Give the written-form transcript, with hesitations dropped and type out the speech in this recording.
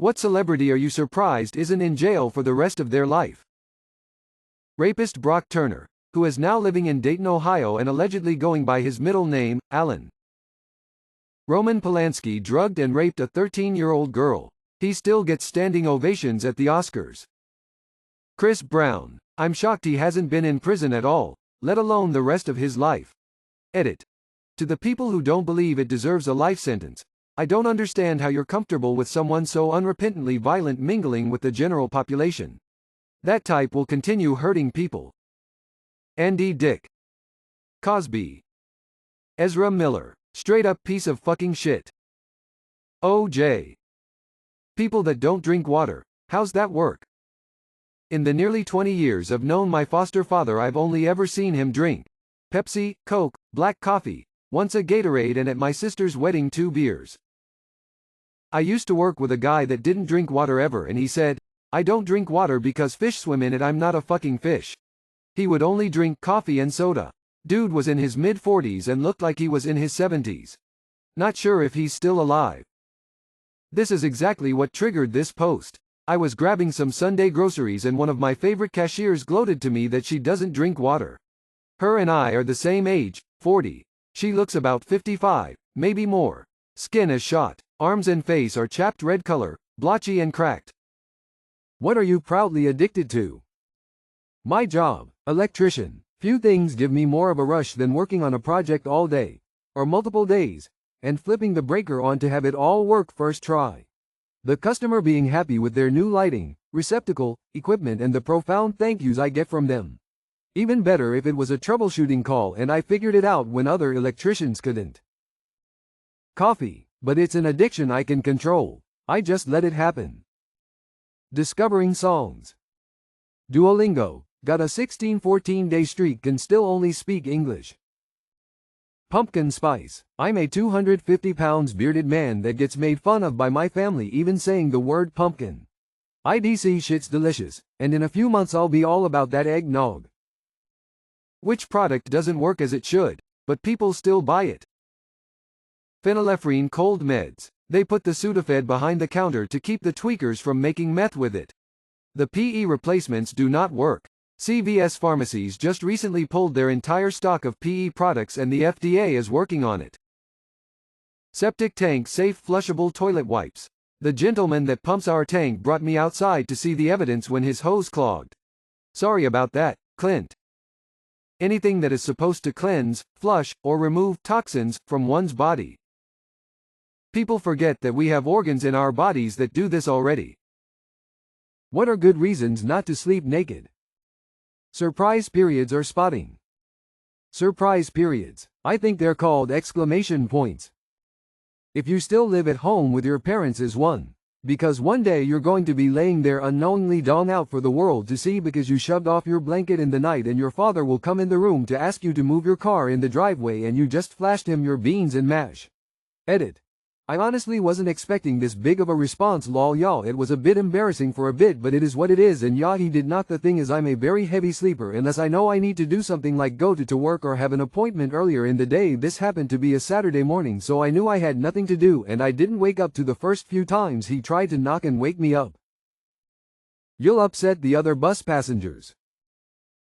What celebrity are you surprised isn't in jail for the rest of their life? Rapist Brock Turner, who is now living in Dayton, Ohio and allegedly going by his middle name, Alan. Roman Polanski drugged and raped a 13-year-old girl. He still gets standing ovations at the Oscars. Chris Brown. I'm shocked he hasn't been in prison at all, let alone the rest of his life. Edit. To the people who don't believe it deserves a life sentence, I don't understand how you're comfortable with someone so unrepentantly violent mingling with the general population. That type will continue hurting people. Andy Dick. Cosby. Ezra Miller. Straight up piece of fucking shit. O.J. People that don't drink water, how's that work? In the nearly 20 years I've known my foster father, I've only ever seen him drink Pepsi, Coke, black coffee, once a Gatorade, and at my sister's wedding 2 beers. I used to work with a guy that didn't drink water ever, and he said, I don't drink water because fish swim in it, I'm not a fucking fish. He would only drink coffee and soda. Dude was in his mid-40s and looked like he was in his 70s. Not sure if he's still alive. This is exactly what triggered this post. I was grabbing some Sunday groceries and one of my favorite cashiers gloated to me that she doesn't drink water. Her and I are the same age, 40. She looks about 55, maybe more. Skin is shot. Arms and face are chapped red color, blotchy and cracked. What are you proudly addicted to? My job, electrician. Few things give me more of a rush than working on a project all day, or multiple days, and flipping the breaker on to have it all work first try. The customer being happy with their new lighting, receptacle, equipment, and the profound thank yous I get from them. Even better if it was a troubleshooting call and I figured it out when other electricians couldn't. Coffee. But it's an addiction I can control. I just let it happen. Discovering songs. Duolingo. Got a 14-day streak, can still only speak English. Pumpkin spice. I'm a 250 pounds bearded man that gets made fun of by my family even saying the word pumpkin. IDC shit's delicious, and in a few months I'll be all about that eggnog. Which product doesn't work as it should, but people still buy it? Phenylephrine cold meds. They put the Sudafed behind the counter to keep the tweakers from making meth with it. The PE replacements do not work. CVS pharmacies just recently pulled their entire stock of PE products and the FDA is working on it. Septic tank safe flushable toilet wipes. The gentleman that pumps our tank brought me outside to see the evidence when his hose clogged. Sorry about that, Clint. Anything that is supposed to cleanse, flush, or remove toxins from one's body. People forget that we have organs in our bodies that do this already. What are good reasons not to sleep naked? Surprise periods or spotting. Surprise periods. I think they're called exclamation points. If you still live at home with your parents is one. Because one day you're going to be laying there unknowingly dong out for the world to see because you shoved off your blanket in the night and your father will come in the room to ask you to move your car in the driveway and you just flashed him your beans and mash. Edit. I honestly wasn't expecting this big of a response, lol y'all. It was a bit embarrassing for a bit, but it is what it is, and yeah, he did not. The thing is, I'm a very heavy sleeper unless I know I need to do something like go to work or have an appointment earlier in the day. This happened to be a Saturday morning, so I knew I had nothing to do and I didn't wake up to the first few times he tried to knock and wake me up. You'll upset the other bus passengers.